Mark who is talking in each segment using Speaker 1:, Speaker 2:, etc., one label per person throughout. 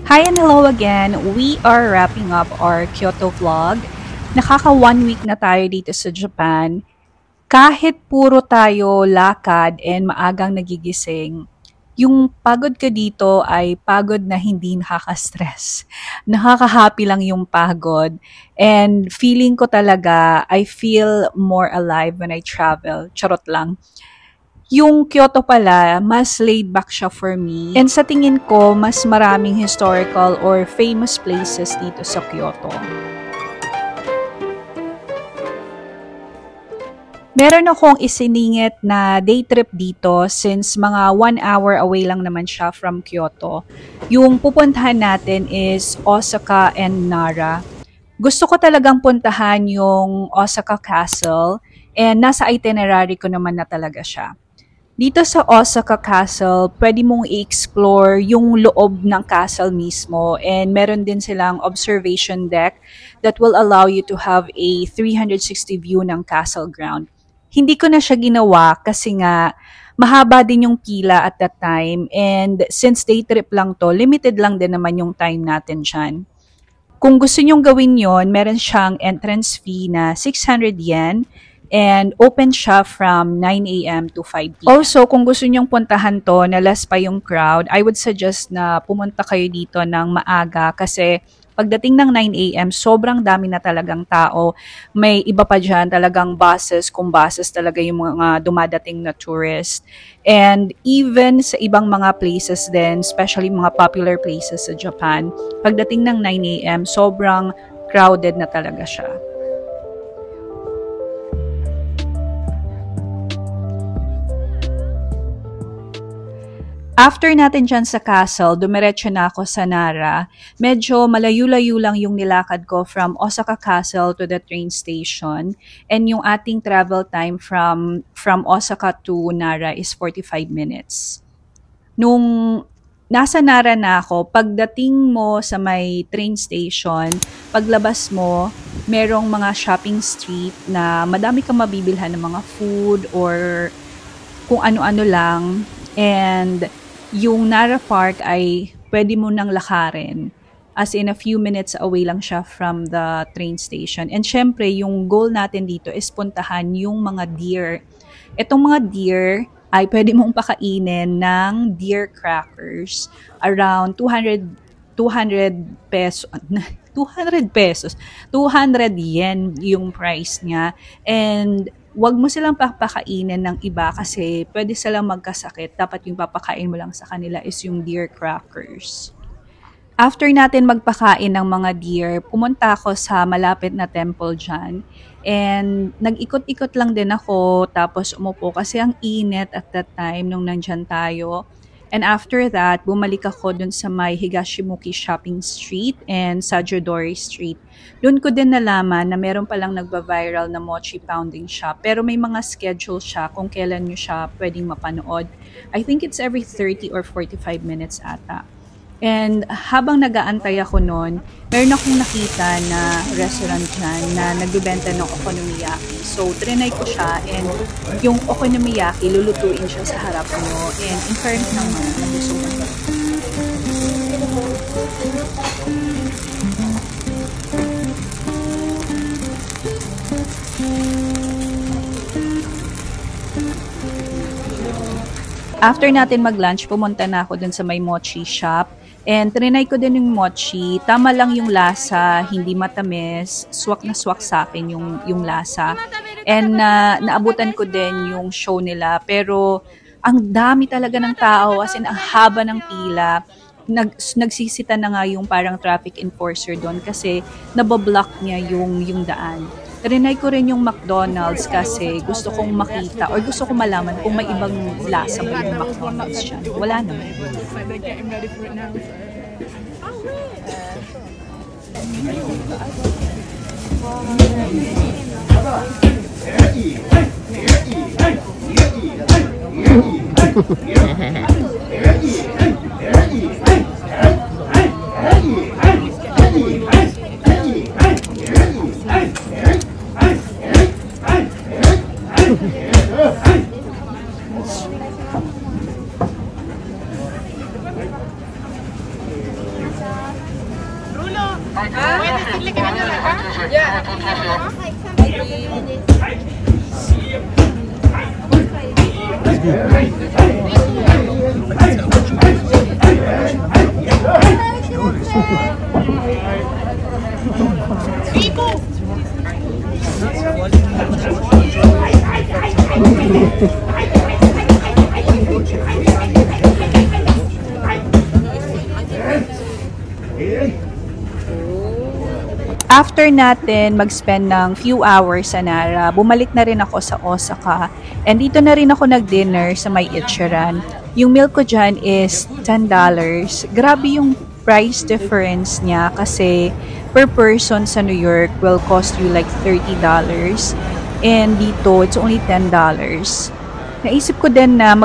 Speaker 1: Hi and hello again. We are wrapping up our Kyoto vlog. Nakaka 1 week na tayo dito sa Japan. Kahit puro tayo lakad and maagang nagigising, yung pagod ka dito ay pagod na hindi nakaka-stress. Nakaka-happy lang yung pagod. And feeling ko talaga, I feel more alive when I travel. Charot lang. Yung Kyoto pala, mas laid back siya for me. And sa tingin ko, mas maraming historical or famous places dito sa Kyoto. Meron akong isiningit na day trip dito since mga 1 hour away lang naman siya from Kyoto. Yung pupuntahan natin is Osaka and Nara. Gusto ko talagang puntahan yung Osaka Castle and nasa itinerary ko naman na talaga siya. Dito sa Osaka Castle, pwede mong i-explore yung loob ng castle mismo and meron din silang observation deck that will allow you to have a 360 view ng castle ground. Hindi ko na siya ginawa kasi nga mahaba din yung pila at that time and since day trip lang to, limited lang din naman yung time natin dyan. Kung gusto nyong gawin yon, meron siyang entrance fee na 600 yen and open siya from 9 a.m. to 5 p.m. Also, kung gusto nyong puntahan to na less pa yung crowd, I would suggest na pumunta kayo dito ng maaga kasi pagdating ng 9 a.m., sobrang dami na talagang tao. May iba pa dyan talagang buses, kung buses talaga yung mga dumadating na tourist. And even sa ibang mga places din, especially mga popular places sa Japan, pagdating ng 9 a.m., sobrang crowded na talaga siya. After natin dyan sa castle, dumiretso na ako sa Nara. Medyo malayo-layo lang yung nilakad ko from Osaka Castle to the train station. And yung ating travel time from Osaka to Nara is 45 minutes. Nung nasa Nara na ako, pagdating mo sa may train station, paglabas mo, merong mga shopping street na madami kang mabibilhan ng mga food or kung ano-ano lang. And yung Nara Park ay pwede mo nang lakarin. As in a few minutes away lang siya from the train station. And syempre, yung goal natin dito is puntahan yung mga deer. Itong mga deer ay pwede mong pakainin ng deer crackers. Around 200 pesos. 200 pesos. 200 yen yung price niya. And wag mo silang papakainin ng iba kasi pwede silang magkasakit. Dapat yung papakain mo lang sa kanila is yung deer crackers. After natin magpakain ng mga deer, pumunta ako sa malapit na temple dyan. And nag-ikot-ikot lang din ako tapos umupo kasi ang init at that time nung nandyan tayo. And after that, bumalik ako dun sa may Higashimuki Shopping Street and Sajodori Street. Doon ko din nalaman na meron palang nagba-viral na mochi pounding shop. Pero may mga schedule siya kung kailan nyo siya pwedeng mapanood. I think it's every 30 or 45 minutes ata. And habang nag-aantay ako noon, meron akong nakita na restaurant dyan na nagbibenta ng okonomiyaki. So, trinay ko siya and yung okonomiyaki, lulutuin siya sa harap mo. And in fairness naman, nagustuhan ko. After natin mag-lunch, pumunta na ako dun sa may mochi shop. And trinay ko din yung mochi. Tama lang yung lasa, hindi matamis. Swak na swak sa akin yung lasa. And naabutan ko din yung show nila. Pero ang dami talaga ng tao. As in, ang haba ng pila. Nagsisita na nga yung parang traffic enforcer doon kasi nabablock niya yung daan. Trinay ko rin yung McDonald's kasi gusto kong makita or gusto kong malaman kung may ibang lasa ba yung McDonald's dyan. Wala naman. After natin mag-spend ng few hours sa Nara, bumalik na rin ako sa Osaka. And dito na rin ako nag-dinner sa may Ichiran. Yung meal ko dyan is $10. Grabe yung price difference niya kasi per person sa New York will cost you like $30. And dito, it's only $10. Naisip ko din na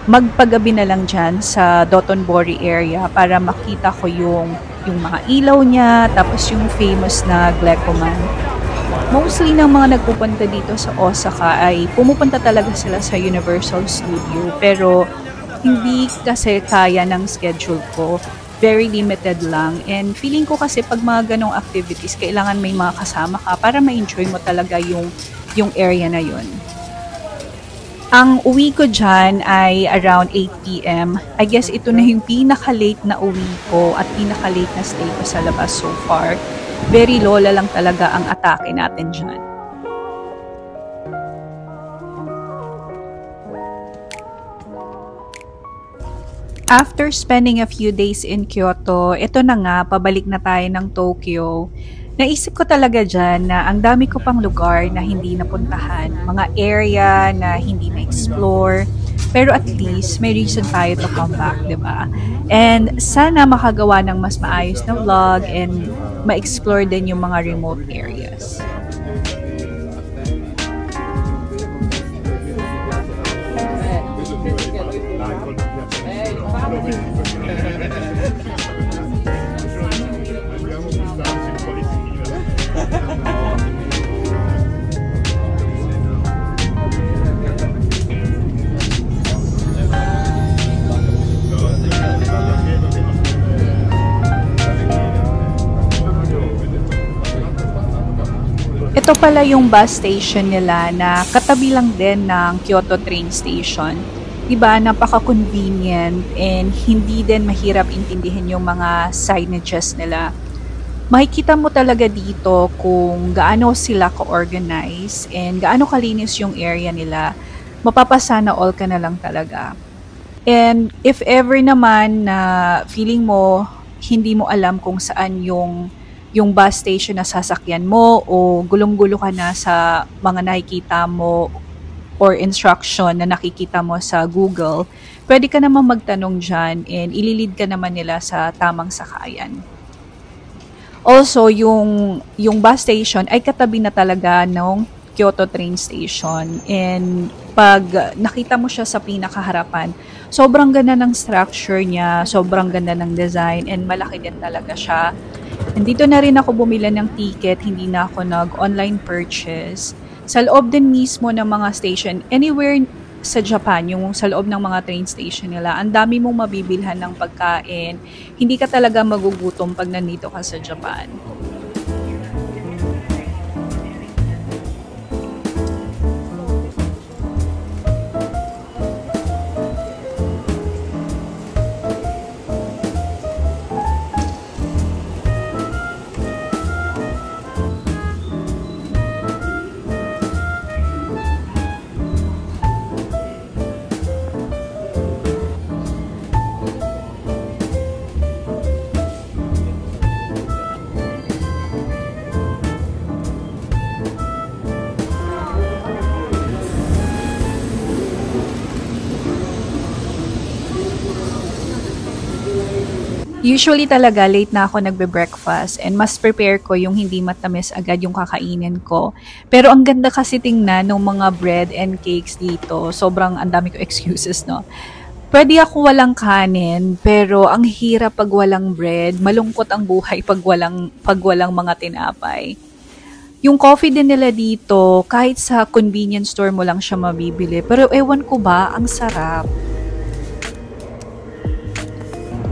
Speaker 1: magpagabi na lang dyan sa Dotonbori area para makita ko yung mga ilaw niya, tapos yung famous na Glicoman. Mostly ng mga nagpupunta dito sa Osaka ay pumupunta talaga sila sa Universal Studio, pero hindi kasi kaya ng schedule ko. Very limited lang. And feeling ko kasi pag mga ganong activities, kailangan may mga kasama ka para ma-enjoy mo talaga yung area na yun. Ang uwi ko dyan ay around 8 p.m. I guess ito na yung pinaka-late na uwi ko at pinaka-late na stay ko sa labas so far. Very lola lang talaga ang atake natin dyan. After spending a few days in Kyoto, ito na nga, pabalik na tayo ng Tokyo. Naisip ko talaga dyan na ang dami ko pang lugar na hindi napuntahan, mga area na hindi na-explore, pero at least may reason tayo to come back, diba? And sana makagawa ng mas maayos na vlog and ma-explore din yung mga remote areas. Ito pala yung bus station nila na katabi lang din ng Kyoto train station. Diba, napaka-convenient and hindi din mahirap intindihin yung mga signages nila. Makikita mo talaga dito kung gaano sila ka-organize and gaano kalinis yung area nila. Mapapasana all ka na lang talaga. And if ever naman na feeling mo, hindi mo alam kung saan yung bus station na sasakyan mo o gulong-gulo ka na sa mga nakikita mo or instruction na nakikita mo sa Google, pwede ka naman magtanong dyan and ililid ka naman nila sa tamang sakayan. Also, yung bus station ay katabi na talaga ng Kyoto train station. And pag nakita mo siya sa pinakaharapan, sobrang ganda ng structure niya, sobrang ganda ng design, and malaki din talaga siya. Nandito na rin ako bumili ng ticket, hindi na ako nag-online purchase. Sa loob din mismo ng mga station, anywhere sa Japan, yung sa loob ng mga train station nila, ang dami mong mabibilhan ng pagkain. Hindi ka talaga magugutom pag nandito ka sa Japan. Usually talaga, late na ako nagbe-breakfast and mas prepare ko yung hindi matamis agad yung kakainin ko. Pero ang ganda kasi tingnan ng mga bread and cakes dito. Sobrang ang dami ko excuses, no? Pwede ako walang kanin, pero ang hirap pag walang bread. Malungkot ang buhay pag walang mga tinapay. Yung coffee din nila dito, kahit sa convenience store mo lang siya mabibili. Pero ewan ko ba, ang sarap.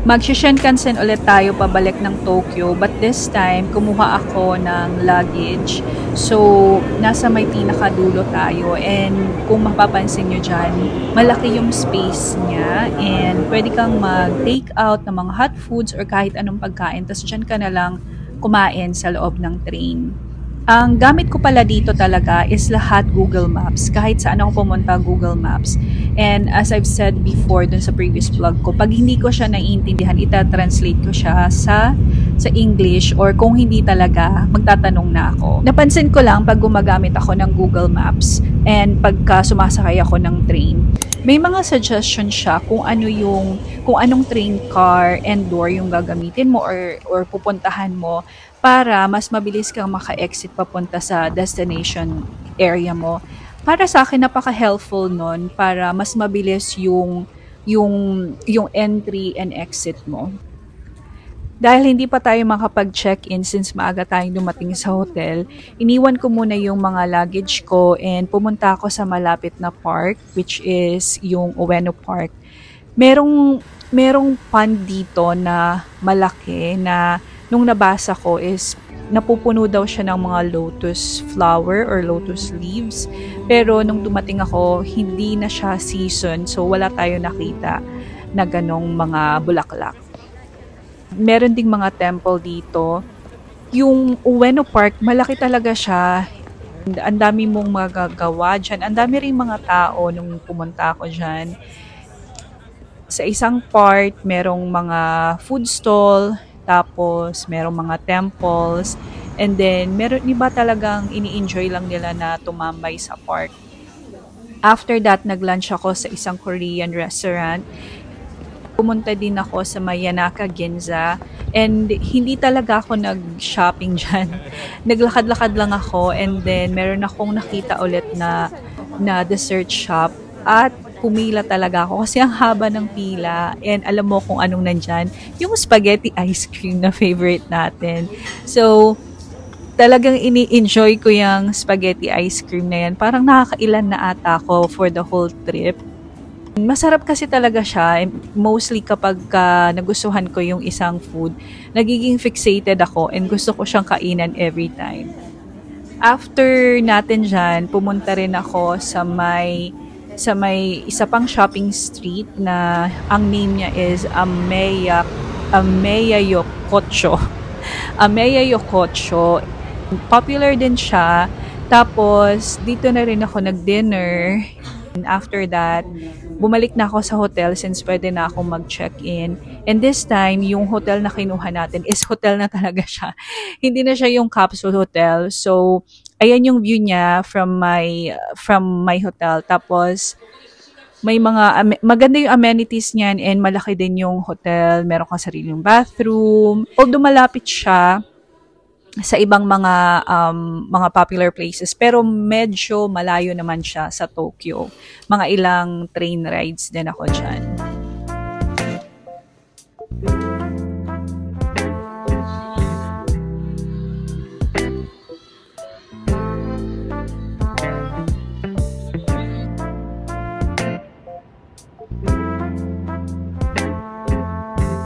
Speaker 1: Mag-Shinkansen ulit tayo pabalik ng Tokyo, but this time, kumuha ako ng luggage. So, nasa may pinakadulo tayo, and kung mapapansin nyo dyan, malaki yung space niya, and pwede kang mag-take out ng mga hot foods or kahit anong pagkain, tapos dyan ka na lang kumain sa loob ng train. Ang gamit ko pala dito talaga is lahat Google Maps. Kahit saan ako pumunta, Google Maps. And as I've said before dun sa previous vlog ko, pag hindi ko siya naiintindihan, ita-translate ko siya sa English, or kung hindi talaga, magtatanong na ako. Napansin ko lang pag gumagamit ako ng Google Maps and pagka sumasakay ako ng train, may mga suggestion siya kung anong train car and door yung gagamitin mo or pupuntahan mo para mas mabilis kang maka-exit papunta sa destination area mo. Para sa akin, napaka-helpful nun para mas mabilis yung entry and exit mo. Dahil hindi pa tayo makapag-check-in since maaga tayong dumating sa hotel, iniwan ko muna yung mga luggage ko and pumunta ako sa malapit na park, which is yung Ueno Park. Merong pond dito na malaki na nung nabasa ko is napupuno daw siya ng mga lotus flower or lotus leaves. Pero nung dumating ako, hindi na siya season, so wala tayo nakita na ganong mga bulaklak. Meron ding mga temple dito. Yung Ueno Park, malaki talaga siya. Ang dami mong magagawa dyan. Ang dami rin mga tao nung pumunta ako dyan. Sa isang part, merong mga food stall, tapos merong mga temples, and then meron iba talagang ini-enjoy lang nila na tumambay sa park. After that, nag-lunch ako sa isang Korean restaurant. Pumunta din ako sa Yanaka Ginza, and hindi talaga ako nag-shopping dyan. Naglakad-lakad lang ako, and then meron akong nakita ulit na dessert shop, at pumila talaga ako kasi ang haba ng pila, and alam mo kung anong nandyan, yung spaghetti ice cream na favorite natin. So, talagang ini-enjoy ko yung spaghetti ice cream na yan. Parang nakakailan na ata ako for the whole trip. Masarap kasi talaga siya. Mostly kapag nagustuhan ko yung isang food, nagiging fixated ako and gusto ko siyang kainan every time. After natin dyan, pumunta rin ako sa may isa pang shopping street na ang name niya is Ameya Yokocho. Ameya Yokocho. Popular din siya. Tapos, dito na rin ako nag-dinner. And after that, bumalik na ako sa hotel since pwede na akong mag-check-in. And this time, yung hotel na kinuha natin is hotel na talaga siya. Hindi na siya yung capsule hotel. So, ayan yung view niya from my hotel. Tapos, may maganda yung amenities niyan, and malaki din yung hotel. Meron kang sariling bathroom. Although malapit siya sa ibang mga popular places, pero medyo malayo naman siya sa Tokyo. Mga ilang train rides din ako dyan.